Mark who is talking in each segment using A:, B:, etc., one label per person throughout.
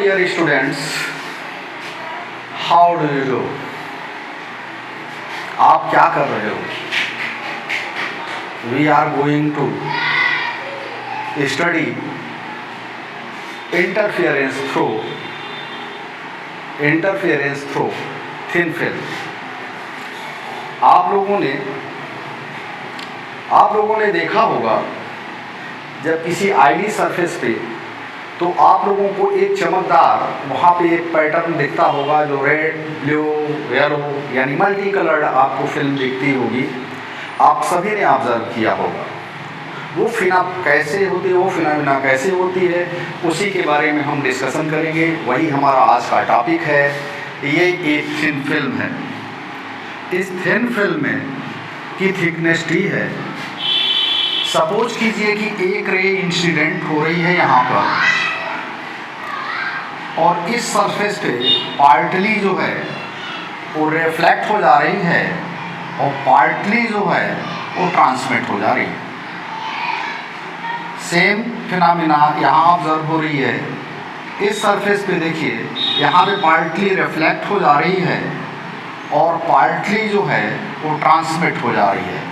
A: dear students, how do you do? आप क्या कर रहे हो? We are going to study interference through thin film. आप लोगों ने देखा होगा जब किसी आईडी सरफेस पे तो आप लोगों को एक चमकदार वहाँ पे एक पैटर्न दिखता होगा जो रेड, ब्लू, येलो यानी मल्टी कलर्ड आपको फिल्म दिखती होगी। आप सभी ने ऑब्जर्व किया होगा। वो फिनोमेना कैसे होती है उसी के बारे में हम डिस्कशन करेंगे। वही हमारा आज का टॉपिक है। ये एक थिन फिल्म है। इस थिन फिल्म में की थिकनेस टी है। सपोज कीजिए कि एक रे इंसिडेंट हो रही है यहाँ पर और इस सरफेस पे पार्टली जो है वो रिफ्लेक्ट हो जा रही है और पार्टली जो है वो ट्रांसमिट हो जा रही है। सेम फिनोमेना यहाँ ऑब्जर्व हो रही है। इस सरफेस पे देखिए यहाँ पे पार्टली रिफ्लेक्ट हो जा रही है और पार्टली जो है वो ट्रांसमिट हो जा रही है।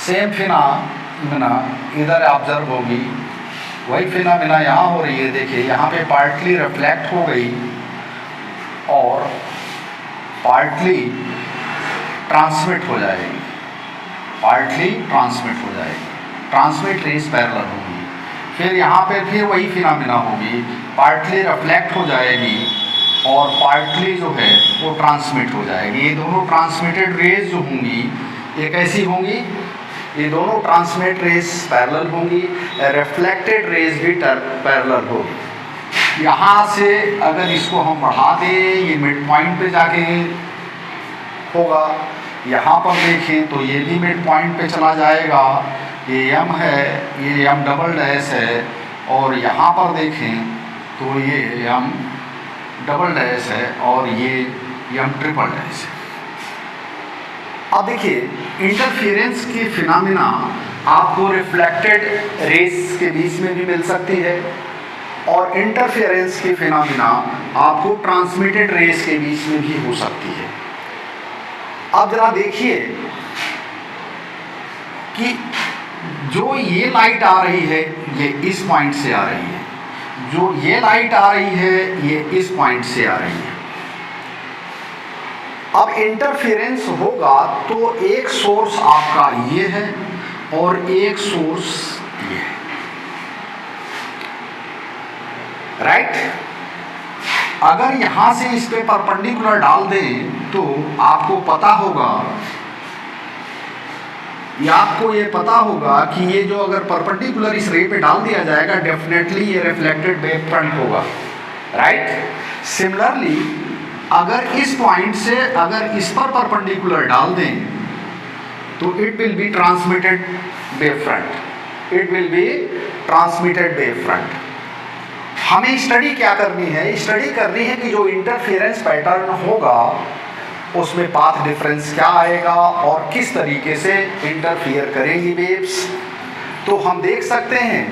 A: सेम फिनोमेना इधर ऑब्जर्व होगी, वही फिनोमेना यहाँ हो रही है। देखिए यहाँ पे पार्टली रिफ्लेक्ट हो गई और पार्टली ट्रांसमिट हो जाएगी। ट्रांसमिट रेस पैरेलल होगी। फिर यहाँ पे फिर वही फिनोमेना होगी, पार्टली रिफ्लेक्ट हो जाएगी और पार्टली जो है वो ट्रांसमिट हो जाएगी। ये दोनों ट्रांसमिटेड रेज जो होंगी ये कैसी होंगी? ये दोनों ट्रांसमिट रेज पैरेलल होंगी, रिफ्लेक्टेड रेज भी पैरेलल होगी। यहाँ से अगर इसको हम बढ़ा दें ये मिड पॉइंट पे जाके होगा। यहाँ पर देखें तो ये भी मिड पॉइंट पे चला जाएगा। ये m है, ये m डबल डैश है और यहाँ पर देखें तो ये m डबल डैश है और ये m ट्रिपल डैश है। अब देखिए इंटरफेरेंस की फिनोमेना आपको रिफ्लेक्टेड रेस के बीच में भी मिल सकती है और इंटरफेरेंस की फिनोमेना आपको ट्रांसमिटेड रेस के बीच में भी हो सकती है। अब जरा देखिए कि जो ये लाइट आ रही है ये इस पॉइंट से आ रही है, जो ये लाइट आ रही है ये इस पॉइंट से आ रही है। अब इंटरफेरेंस होगा तो एक सोर्स आपका ये है और एक सोर्स ये है, राइट। अगर यहां से इस पे परपेंडिकुलर डाल दें तो आपको पता होगा कि ये जो अगर परपेंडिकुलर इस रे पे डाल दिया जाएगा डेफिनेटली ये रिफ्लेक्टेड वेव फ्रंट होगा, राइट। सिमिलरली अगर इस पॉइंट से अगर इस पर परपेंडिकुलर डाल दें तो it will be transmitted wave front. हमें स्टडी क्या करनी है? स्टडी करनी है कि जो इंटरफेरेंस पैटर्न होगा उसमें पाथ डिफरेंस क्या आएगा और किस तरीके से इंटरफियर करेंगी वेव्स। तो हम देख सकते हैं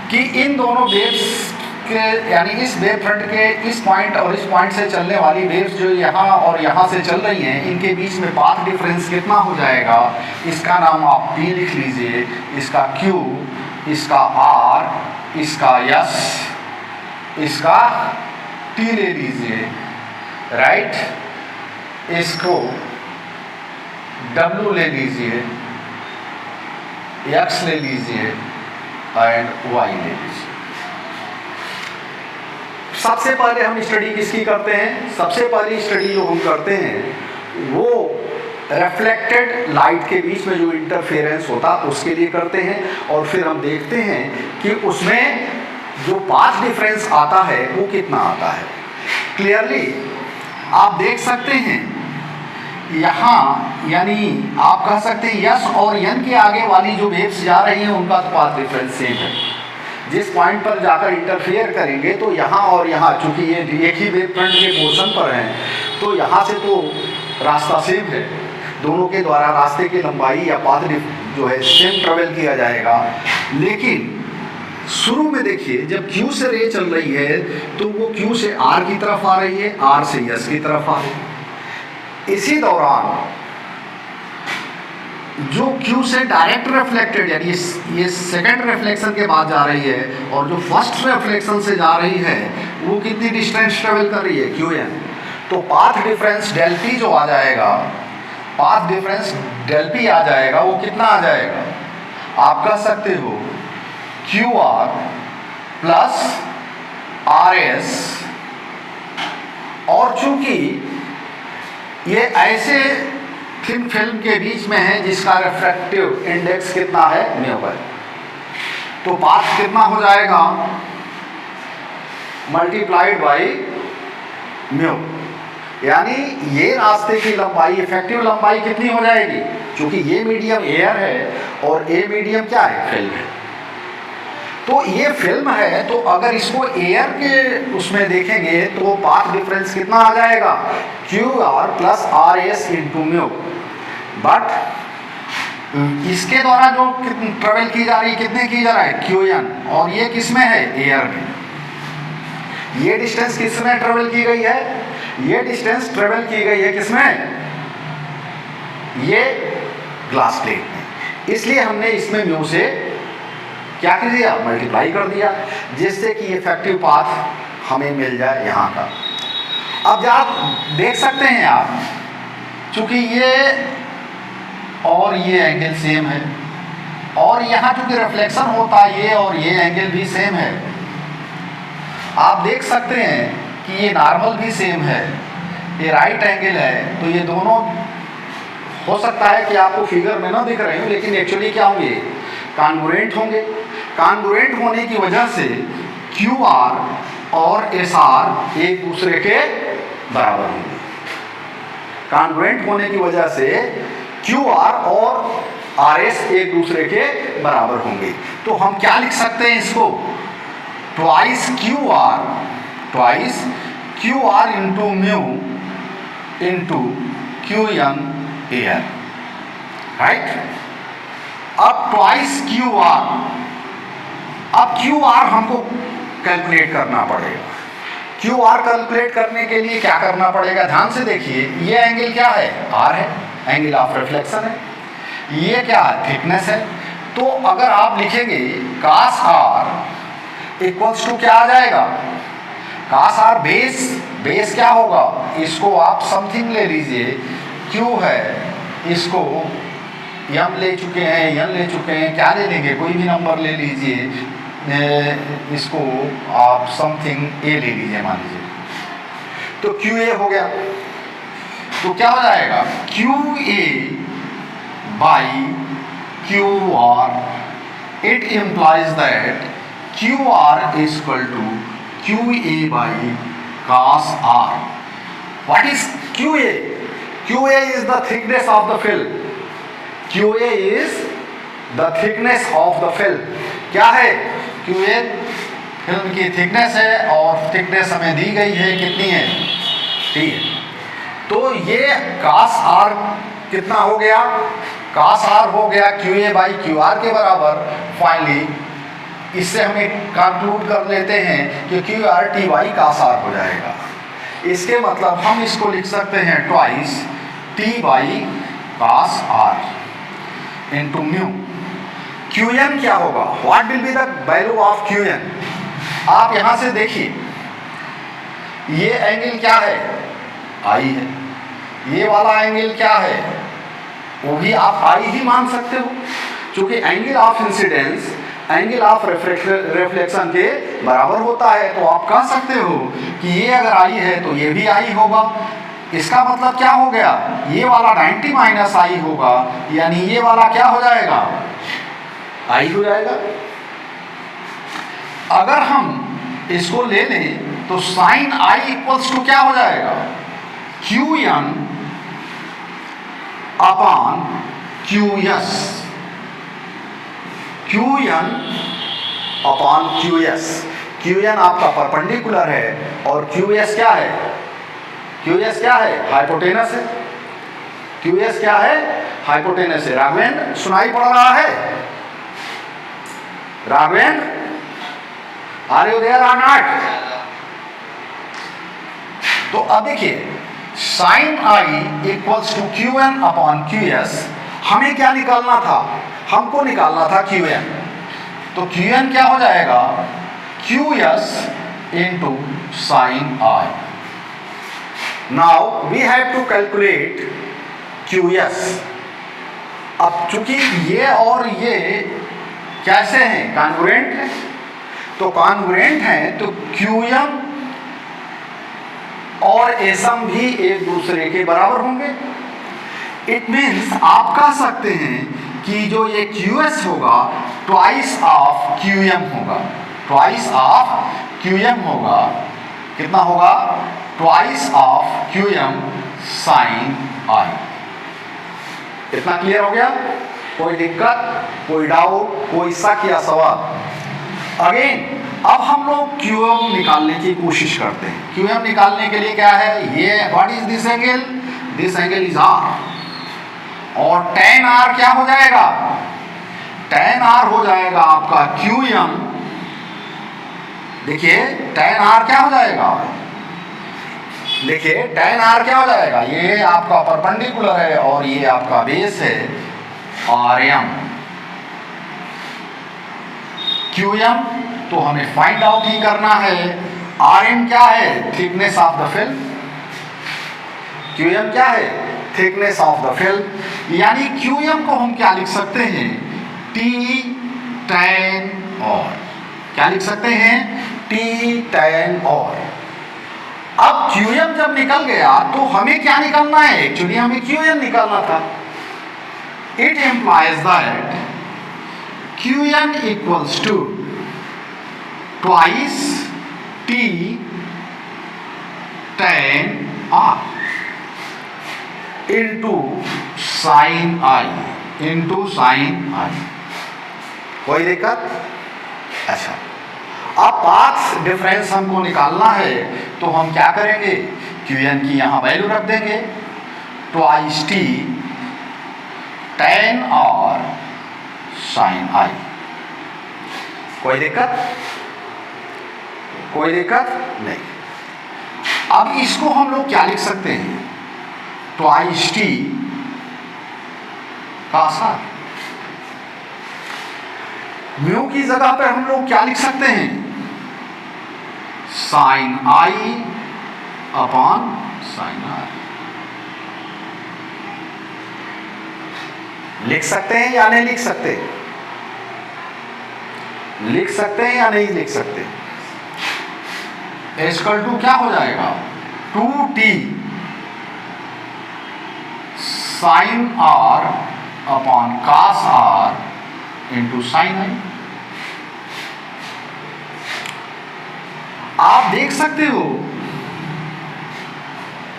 A: कि इन दोनों वेव्स के यानी इस वेव फ्रंट के इस पॉइंट और इस पॉइंट से चलने वाली वेव्स जो यहाँ और यहाँ से चल रही हैं इनके बीच में पाथ डिफरेंस कितना हो जाएगा? इसका नाम आप P लिख लीजिए, इसका Q, इसका R, इसका S, इसका T ले लीजिए, राइट। इसको W ले लीजिए, X ले लीजिए एंड Y ले लीजिए। सबसे पहले हम स्टडी किसकी करते हैं? सबसे पहली स्टडी जो हम करते हैं वो रिफ्लेक्टेड लाइट के बीच में जो इंटरफेरेंस होता उसके लिए करते हैं और फिर हम देखते हैं कि उसमें जो पाथ डिफरेंस आता है वो कितना आता है। क्लियरली आप देख सकते हैं यहाँ, यानी आप कह सकते हैं यस और एन के आगे वाली जो वेव्स जा रही हैं उनका तो पाथ डिफरेंस सेम है। जिस पॉइंट पर जाकर इंटरफेयर करेंगे तो यहाँ और यहाँ चूंकि ये एक ही वेव फ्रंट के पोर्शन पर हैं तो यहाँ से तो रास्ता सेम है, दोनों के द्वारा रास्ते की लंबाई या पाथ जो है सेम ट्रेवल किया जाएगा। लेकिन शुरू में देखिए जब Q से रे चल रही है तो वो Q से R की तरफ आ रही है, R से S की तरफ आ रही है। इसी दौरान जो Q से डायरेक्ट रिफ्लेक्टेड यानी ये सेकंड रिफ्लेक्शन के बाद जा रही है और जो फर्स्ट रिफ्लेक्शन से जा रही है वो कितनी डिस्टेंस ट्रेवल कर रही है, QN। तो पाथ डिफरेंस डेल P जो आ जाएगा, पाथ डिफरेंस डेल P आ जाएगा, वो कितना आ जाएगा, आप कह सकते हो QR प्लस RS। और चूंकि ये ऐसे थिन फिल्म के बीच में है जिसका रिफ्रैक्टिव इंडेक्स कितना है, म्यू है, तो पाथ कितना हो जाएगा, मल्टीप्लाइड बाई म्यू। यानी ये रास्ते की लंबाई, इफेक्टिव लंबाई कितनी हो जाएगी, क्योंकि ये मीडियम एयर है और ए मीडियम क्या है, फिल्म है। तो ये फिल्म है, तो अगर इसको एयर के उसमें देखेंगे तो पाथ डिफरेंस कितना आ जाएगा, QR plus RS into mu. But इसके द्वारा जो ट्रेवल की जा रही है, कितने की जा रहा है, QN, और ये किस में है, एयर में। ये डिस्टेंस किस में ट्रेवल की गई है, ये डिस्टेंस ट्रेवल की गई है किसमें, ये ग्लास प्लेट में। इसलिए हमने इसमें म्यू से क्या कर दिया, मल्टीप्लाई कर दिया, जिससे कि इफेक्टिव पाथ हमें मिल जाए यहाँ का। अब आप देख सकते हैं आप, चूंकि ये और ये एंगल सेम है और यहाँ चूंकि रिफ्लेक्शन होता है ये और ये एंगल भी सेम है, आप देख सकते हैं कि ये नॉर्मल भी सेम है, ये राइट एंगल है, तो ये दोनों हो सकता है कि आपको फिगर में ना दिख रहे हो, लेकिन एक्चुअली क्या होंगे, कॉन्ग्रुएंट होंगे। कॉन्ग्रुएंट होने की वजह से QR और SR एक दूसरे के बराबर होंगे। कॉन्ग्रुएंट होने की वजह से QR और RS एक दूसरे के बराबर होंगे। तो हम क्या लिख सकते हैं इसको, twice QR into mu into QN air, right. अब ट्वाइस QR, अब QR हमको कैलकुलेट करना पड़ेगा। QR कैलकुलेट करने के लिए क्या करना पड़ेगा, ध्यान से देखिए, ये एंगल क्या है, R है, एंगल ऑफ रिफ्लेक्शन है, ये क्या है, थिकनेस है। तो अगर आप लिखेंगे cos R इक्वल्स टू क्या आ जाएगा, cos R बेस क्या होगा, इसको आप समथिंग ले लीजिए, Q है, इसको M ले चुके हैं, N ले चुके हैं, क्या ले लेंगे, कोई भी नंबर ले लीजिए, इसको आप समथिंग A ले लीजिए मान लीजिए, तो QA हो गया। तो क्या हो जाएगा, QA by QR, it implies that QR is equal to QA by cos R। What is QA? QA is the thickness of the film. QA is the thickness of the film. क्या है, QA film की thickness है और thickness हमें दी गई है कितनी है, ठीक है। तो ये cos R कितना हो गया, cos R हो गया QA बाई QR के बराबर। फाइनली इससे हम एक कंक्लूड कर लेते हैं कि QR T by cos R हो जाएगा। इसके मतलब हम इसको लिख सकते हैं twice T by cos R into mu. QN क्या होगा, what will be the value of QN। आप यहां से देखिए, ये एंगल क्या है, I है, ये वाला एंगल क्या है, वो भी आप I ही मान सकते हो, क्योंकि angle of incidence angle of reflection के बराबर होता है। तो आप कह सकते हो कि ये अगर I है तो ये भी I होगा। इसका मतलब क्या हो गया, ये वाला 90 माइनस I होगा, यानी ये वाला क्या हो जाएगा, I हो जाएगा। अगर हम इसको ले लें तो साइन I इक्वल्स टू क्या हो जाएगा, QN upon QS, QN upon QS। QN आपका परपेंडिकुलर है और QS क्या है, QS क्या है, हाइपोटेनस है। QS क्या है, हाइपोटेनस है। राघवेंद्र सुनाई पड़ रहा है, Raghavendra are you there are not? तो अब देखिए sine i equals to q n upon q s. हमें क्या निकालना था? हमको निकालना था क्यू एन। तो क्यू एन क्या हो जाएगा? Q s into sine i. Now we have to calculate q s. अब चूंकि ये और ये कैसे हैं? कॉन्ग्रुएंट है। तो कॉन्ग्रुएंट है तो क्यू एम और एसम भी एक दूसरे के बराबर होंगे। इट मीन्स आप कह सकते हैं कि जो ये क्यू एस होगा ट्वाइस ऑफ क्यू एम होगा। ट्वाइस ऑफ क्यू एम होगा। कितना होगा? Twice of Q M sine i. इतना क्लियर हो गया? कोई दिक्कत, कोई डाउट, कोई शक या सवाल? अगेन अब हम लोग क्यू एम निकालने की कोशिश करते हैं। क्यू एम निकालने के लिए क्या है? ये what is this angle? This angle is r. और tan आर क्या हो जाएगा? tan आर हो जाएगा आपका क्यू एम। देखिए tan आर क्या हो जाएगा? देखिए tan आर क्या हो जाएगा? ये आपका परपेंडिकुलर है और ये आपका बेस है आर एम। क्यू एम तो हमें फाइंड आउट ही करना है। आर एम क्या है? Thickness of the film. Q m क्या है? Thickness of the film. यानी क्यू एम को हम क्या लिख सकते हैं? टी tan और। क्या लिख सकते हैं? टी tan और। अब क्यू एम जब निकल गया तो हमें क्या निकालना है? एक्चुअली हमें क्यू एम निकालना था। It implies that Q M equals to twice T tan r into sine i. Into sine i. कोई दिक्कत? अच्छा, अब पाथ डिफरेंस हमको निकालना है तो हम क्या करेंगे? क्यू एन की यहां वैल्यू रख देंगे twice T tan r sine i. कोई दिक्कत? कोई दिक्कत नहीं। अब इसको हम लोग क्या लिख सकते हैं? ट्वाइस टी का सार। म्यू की जगह पे हम लोग क्या लिख सकते हैं? Sine i upon sine r. लिख सकते हैं या नहीं लिख सकते? लिख सकते हैं या नहीं लिख सकते? इक्वल टू क्या हो जाएगा? 2t sine r upon cos r into sine i. आप देख सकते हो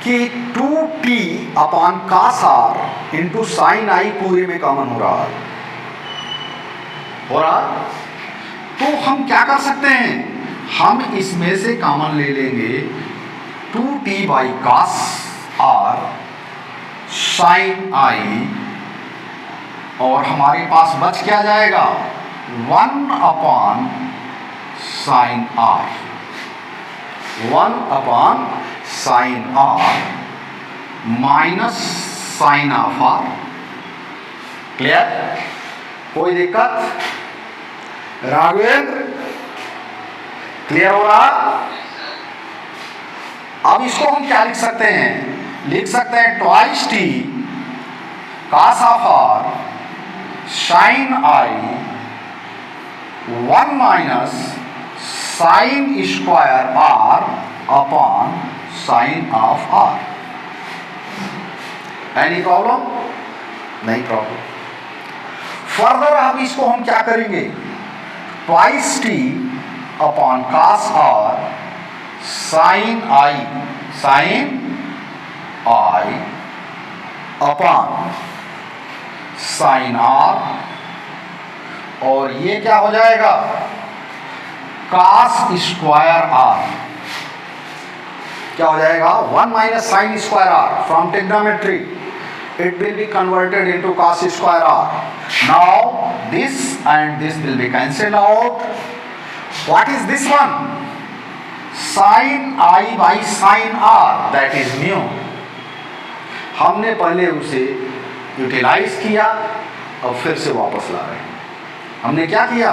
A: कि 2t upon cos r into sine i पूरे में कॉमन हो रहा है। हो रहा? तो हम क्या कर सकते हैं? हम इसमें से कॉमन ले लेंगे 2t by cos r sine i और हमारे पास बच क्या जाएगा? 1 upon sine r. 1 upon sine r minus sine of r. Clear? कोई दिक्कत? राघवेंद्र क्लियर हो रहा? अब इसको हम क्या लिख सकते हैं? लिख सकते हैं twice t cos of r sine i 1 minus sine square r upon sine of r. Any problem? नहीं प्रॉब्लम। फर्दर अब इसको हम क्या करेंगे? Twice t upon cos r sine i upon sine r और ये क्या हो जाएगा? Cos square r. क्या हो जाएगा? 1 minus sine square r from trigonometry it will be converted into cos square r. Now this and this will be cancelled out. What is this one? Sine i by sine r, that is mu. हमने पहले उसे utilise किया और फिर से वापस ला रहे हैं। हमने क्या किया?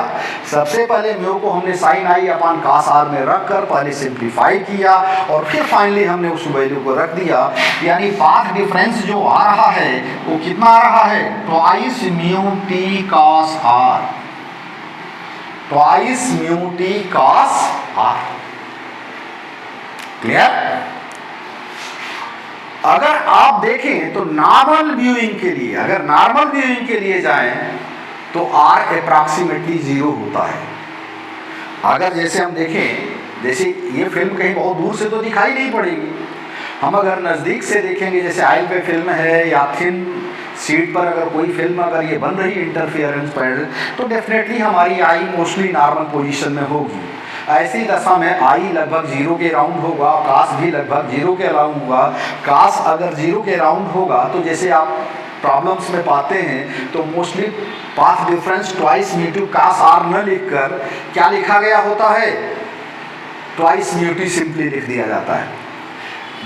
A: सबसे पहले म्यू को हमने sine i upon cos r में रख कर पहले सिंप्लीफाई किया और फिर फाइनली हमने उस वैल्यू को रख दिया। यानी पाथ डिफरेंस जो आ रहा है वो कितना आ रहा है? Twice mu T cos r, twice mu T cos r. Clear? अगर आप देखें तो नॉर्मल व्यूइंग के लिए, अगर नॉर्मल व्यूइंग के लिए जाएं तो R अप्रॉक्सीमेटली 0 होता है। अगर जैसे हम देखें, जैसे ये फिल्म कहीं बहुत दूर से तो दिखाई नहीं पड़ेगी, हम अगर नज़दीक से देखेंगे, जैसे आइल पे फिल्म है या थिन सीट पर अगर कोई फिल्म अगर ये बन रही इंटरफेरेंस पर, तो डेफिनेटली हमारी आई मोस्टली नॉर्मल पोजीशन में होगी। ऐसी दशा में आई लगभग 0 के राउंड होगा, कास भी लगभग 0 के राउंड होगा। कास अगर 0 के राउंड होगा तो जैसे आप प्रॉब्लम्स में पाते हैं तो mostly path difference twice mu two cos r न लिखकर क्या लिखा गया होता है? ट्वाइस म्यू टी सिंपली लिख दिया जाता है।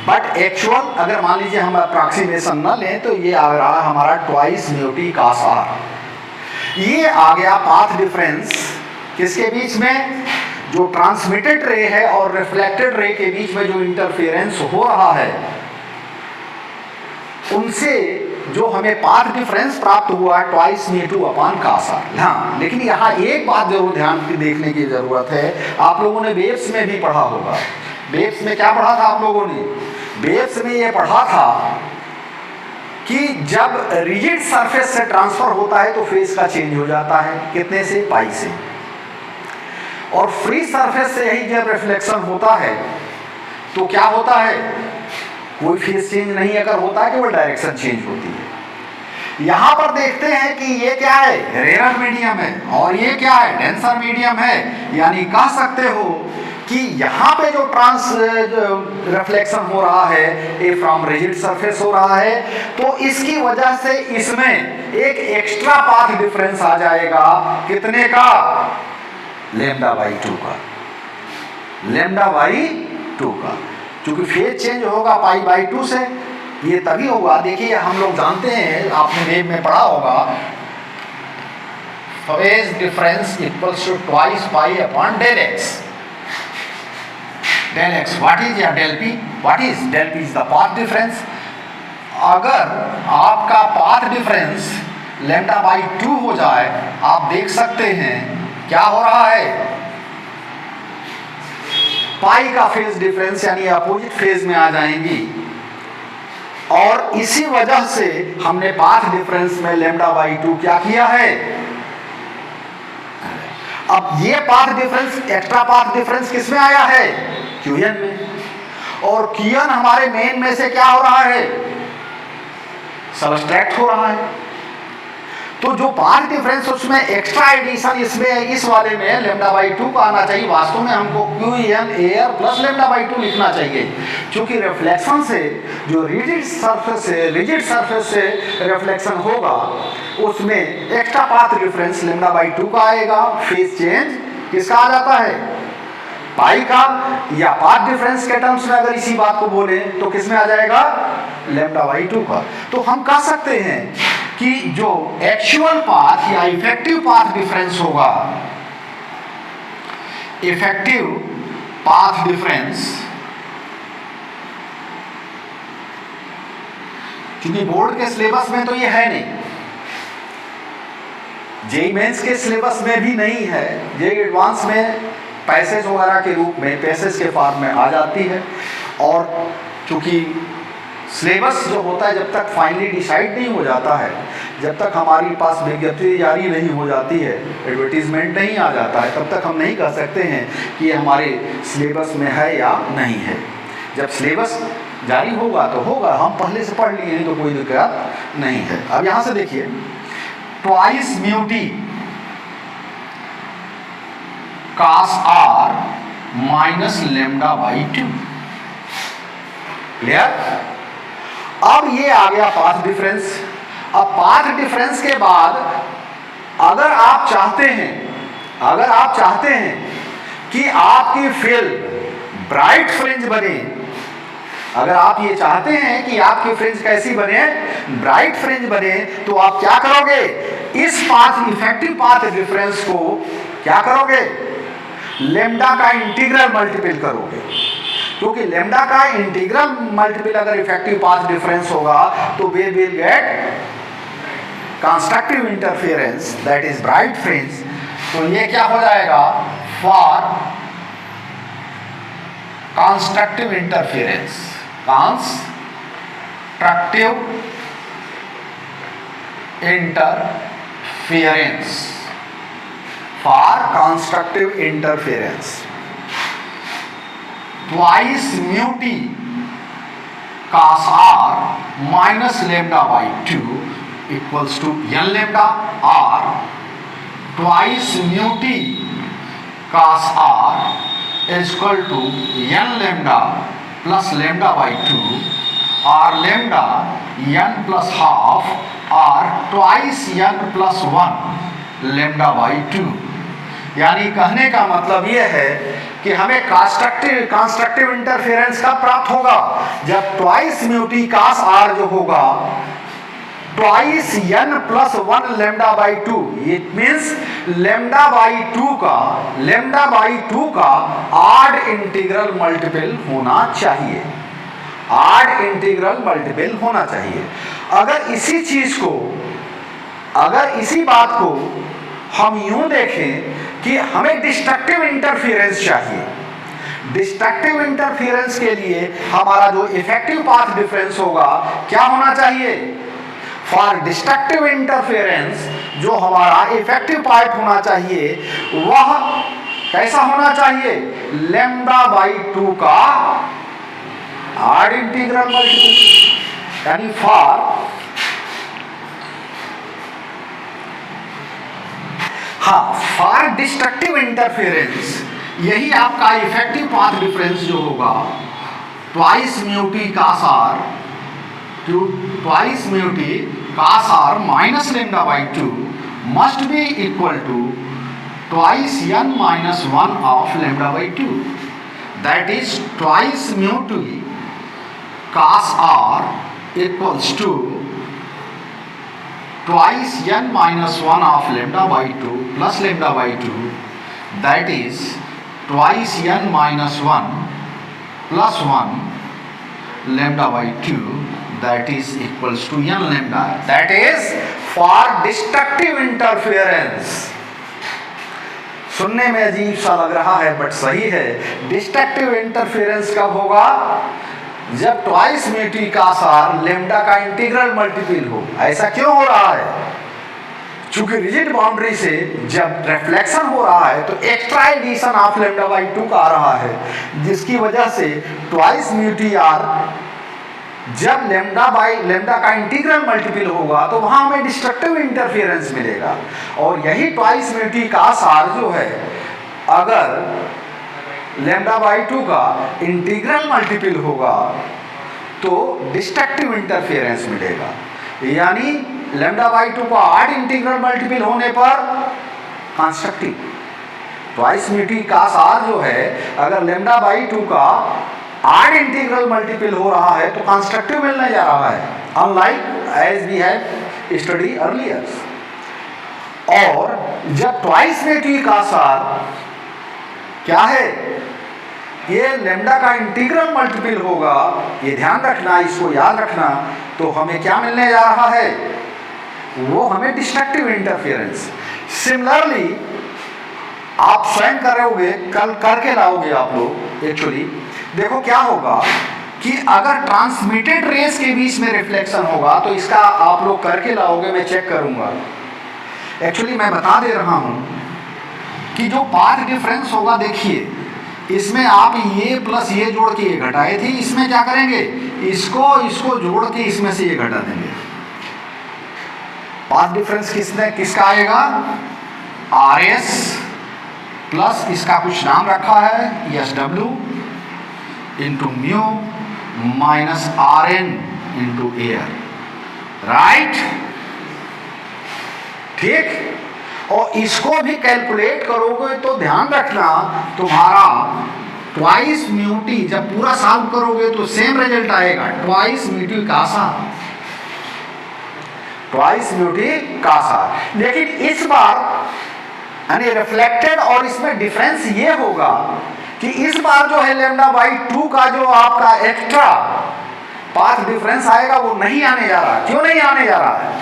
A: बट एक्चुअल अगर मान लीजिए हम अप्रॉक्सीमेशन न लें तो ये आ रहा हमारा twice mu T cos r. ये आ गया पाथ डिफरेंस किसके बीच में? जो ट्रांसमिटेड रे है और रिफ्लेक्टेड रे के बीच में जो इंटरफेरेंस हो रहा है उनसे जो हमें पाथ डिफरेंस प्राप्त हुआ है twice mu two upon cos r. हाँ, लेकिन यहाँ एक बात जरूर ध्यान देखने की जरूरत है। आप लोगों ने वेव्स में भी पढ़ा होगा। वेव्स में क्या पढ़ा था आप लोगों ने? वेव्स में ये पढ़ा था कि जब रिजिड सरफेस से ट्रांसफर होता है तो फेज का चेंज हो जाता है, कितने से? पाई से। और फ्री सरफेस से यही जब रिफ्लेक्शन होता है तो क्या होता है? कोई फेज चेंज नहीं अगर होता है, केवल डायरेक्शन चेंज होती है। यहां पर देखते हैं कि ये क्या है? रेयर मीडियम है और ये क्या है? डेंसर मीडियम है। यानी कह सकते हो कि यहाँ पे जो रिफ्लेक्शन हो रहा है ये फ्रॉम रिजिड सरफेस हो रहा है, तो इसकी वजह से इसमें एक एक्स्ट्रा पाथ डिफरेंस आ जाएगा। कितने का? लैम्डा बाई 2 का, लैम्डा बाई 2 का। क्योंकि फेज चेंज होगा पाई बाई 2 से, ये तभी होगा। देखिए हम लोग जानते हैं, आपने वेव में पढ़ा होगा, phase difference equals to twice pi upon del x. Del x what is या del P? What is? Del P is the path difference. अगर आपका पाथ डिफरेंस लैम्डा बाई 2 हो जाए, आप देख सकते हैं क्या हो रहा है? पाई का फेज डिफरेंस यानी अपोजिट फेज में आ जाएंगी और इसी वजह से हमने पाथ डिफरेंस में लैम्डा बाई 2 क्या किया है? अब ये path difference, extra path difference किस में आया है? क्यूएन में। और क्यूएन हमारे मेन में से क्या हो रहा है? सबट्रैक्ट हो रहा है। तो जो पाथ डिफरेंस उसमें एक्स्ट्रा एडिशन इसमें इस वाले में लैम्डा बाई 2 का आना चाहिए। वास्तव में हमको q n air plus lambda by 2 लिखना चाहिए, क्योंकि रिफ्लेक्शन से जो रिजिड सरफेस से रिफ्लेक्शन होगा उसमें extra path difference lambda by 2 का आएगा। फेज चेंज किसका आ जाता है? पाई का। या पाथ डिफरेंस के टर्म्स में अगर इसी बात को बोले तो किस में आ जाएगा? लैम्डा बाई 2 का। तो हम कह सकते हैं कि जो एक्चुअल पाथ या इफेक्टिव पाथ डिफरेंस होगा, इफेक्टिव पाथ डिफरेंस, क्योंकि बोर्ड के सिलेबस में तो ये है नहीं, जेईई मेंस के सिलेबस में भी नहीं है, जेईई एडवांस में पैसेज वगैरह के रूप में, पैसेज के फॉर्म में आ जाती है। और चूंकि सिलेबस जो होता है जब तक फाइनली डिसाइड नहीं हो जाता है, जब तक हमारी पास विज्ञप्ति जारी नहीं हो जाती है, एडवर्टीजमेंट नहीं आ जाता है, तब तक हम नहीं कह सकते हैं कि ये हमारे सिलेबस में है या नहीं है। जब सिलेबस जारी होगा तो होगा, हम पहले से पढ़ लिए हैं तो कोई दिक्कत नहीं है। अब यहाँ से देखिए, twice mu T cos r minus lambda by 2। Clear? अब ये आ गया पाथ डिफरेंस। अब पाथ डिफरेंस के बाद अगर आप चाहते हैं कि आपकी फिल्म ब्राइट फ्रिंज बने, अगर आप ये चाहते हैं कि आपकी फ्रिंज कैसी बने, ब्राइट फ्रिंज बने, तो आप क्या करोगे, इस पाथ इफेक्टिव पाथ डिफरेंस को क्या करोगे, लेम्डा का इंटीग्रल मल्टीपल करोगे, क्योंकि लेम्डा का इंटीग्रल मल्टीपल अगर इफेक्टिव पाथ डिफरेंस होगा तो we will get constructive interference that is bright fringe. तो ये क्या हो जाएगा, for constructive interference, constructive interference, for constructive interference twice mu T cos r minus lambda by 2 equals to n lambda, or twice mu t cos r is equal to n lambda plus lambda by 2, or lambda n plus half, or twice n plus 1 lambda by 2। यानी कहने का मतलब यह है कि हमें constructive interference का प्राप्त होगा जब twice mu T cos r जो होगा twice n plus 1 lambda by 2, it means lambda by 2 का आड इंटीग्रल मल्टीपल होना चाहिए, आड इंटीग्रल मल्टीपल होना चाहिए। अगर इसी बात को हम यूं देखें कि हमें डिस्ट्रक्टिव इंटरफेरेंस चाहिए, डिस्ट्रक्टिव इंटरफेरेंस के लिए हमारा जो इफेक्टिव पाथ डिफरेंस होगा क्या होना चाहिए, फॉर डिस्ट्रक्टिव इंटरफेरेंस जो हमारा इफेक्टिव पार्ट होना चाहिए वह कैसा होना चाहिए, लेम्डा बाई 2 का आड इंटीग्रल मल्टीपल, यानी फॉर डिस्ट्रक्टिव इंटरफेरेंस यही आपका इफेक्टिव पाथ डिफरेंस जो होगा twice mu T cos r minus lambda by 2 must be equal to twice n minus 1 of lambda by 2, that is twice mu T cos r equals to twice n minus 1 of lambda by 2 plus lambda by 2, that is twice n minus 1 plus 1 lambda by 2, that is equals to n lambda, that is for destructive interference। सुनने में अजीब सा लग रहा है but सही है। Destructive interference कब होगा, जब twice mu T cos r lambda का इंटीग्रल मल्टीपल हो। ऐसा क्यों हो रहा है, चूंकि रिजिड बाउंड्री से जब रिफ्लेक्शन हो रहा है तो extra addition of lambda by 2 का आ रहा है, जिसकी वजह से ट्वाइस म्यू टी r जब लेम्डा का इंटीग्रल मल्टीपल होगा तो वहां हमें डिस्ट्रक्टिव इंटरफेरेंस मिलेगा। और यही twice mu T cos r जो है अगर लेम्डा बाई 2 का इंटीग्रल मल्टीपल होगा तो डिस्ट्रक्टिव इंटरफेरेंस मिलेगा, यानी लेम्डा बाई 2 का आड इंटीग्रल मल्टीपल होने पर constructive. Twice mu T cos r जो है अगर लेम्डा बाई 2 का आड इंटीग्रल मल्टीपल हो रहा है तो कंस्ट्रक्टिव मिलने जा रहा है, unlike as we have study earlier. और जब twice mu T cos r क्या है, ये लेम्डा का इंटीग्रल मल्टीपल होगा, ये ध्यान रखना, इसको याद रखना, तो हमें क्या मिलने जा रहा है, वो हमें डिस्ट्रक्टिव इंटरफेरेंस। सिमिलरली आप स्वयं करोगे, कल करके लाओगे आप लोग, एक्चुअली देखो क्या होगा कि अगर ट्रांसमिटेड रेस के बीच में रिफ्लेक्शन होगा तो इसका आप लोग करके लाओगे, मैं चेक करूंगा। एक्चुअली मैं बता दे रहा हूं कि जो पाथ डिफरेंस होगा, देखिए इसमें आप ये प्लस ये जोड़ के ये घटाए थे, इसमें क्या करेंगे, इसको जोड़ के इसमें से ये घटा देंगे। पाथ डिफरेंस किसका आएगा, RS प्लस इसका कुछ नाम रखा है SW into mu minus RN into air, right, ठीक। और इसको भी कैलकुलेट करोगे तो ध्यान रखना तुम्हारा ट्वाइस म्यू टी, जब पूरा सॉल्व करोगे तो सेम रिजल्ट आएगा, ट्वाइस म्यू टी कासा, ट्वाइस म्यू टी कासा। लेकिन इस बार यानी रिफ्लेक्टेड और इसमें डिफरेंस ये होगा कि इस बार जो है लैम्डा बाई 2 का जो आपका एक्स्ट्रा पाथ डिफरेंस आएगा वो नहीं आने जा रहा। क्यों नहीं आने जा रहा है?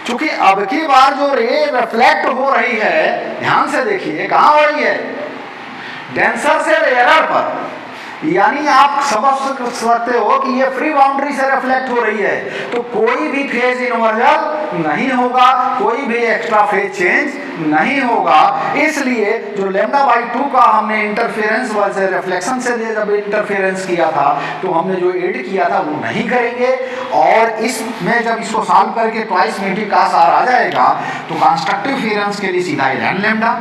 A: क्योंकि अब की बार जो रे रिफ्लेक्ट हो रही है, ध्यान से देखिए कहां हो रही है, डेंसर से रेयरर पर, यानी आप समझ सकते हो कि ये फ्री बाउंड्री से रिफ्लेक्ट हो रही है, तो कोई भी फेज इन्वर्जन नहीं होगा, कोई भी एक्स्ट्रा फेज चेंज नहीं होगा। इसलिए जो लैम्डा बाई 2 का हमने इंटरफेरेंस वैसे रिफ्लेक्शन से जब इंटरफेरेंस किया था तो हमने जो ऐड किया था वो नहीं करेंगे, और इसमें जब इसको सॉल्व करके twice mu T cos r आ जाएगा तो कंस्ट्रक्टिव फेरेंस के लिए सीधा ln लैम्डा,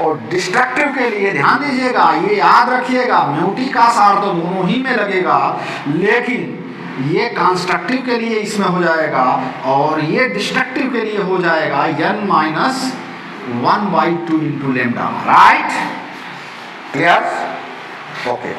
A: और डिस्ट्रक्टिव के लिए ध्यान दीजिएगा, ये याद रखिएगा म्यू टी का सार तो दोनों ही में लगेगा, लेकिन ये कंस्ट्रक्टिव के लिए इसमें हो जाएगा और ये डिस्ट्रक्टिव के लिए हो जाएगा n minus 1/2 into lambda. Right? Clear? Okay.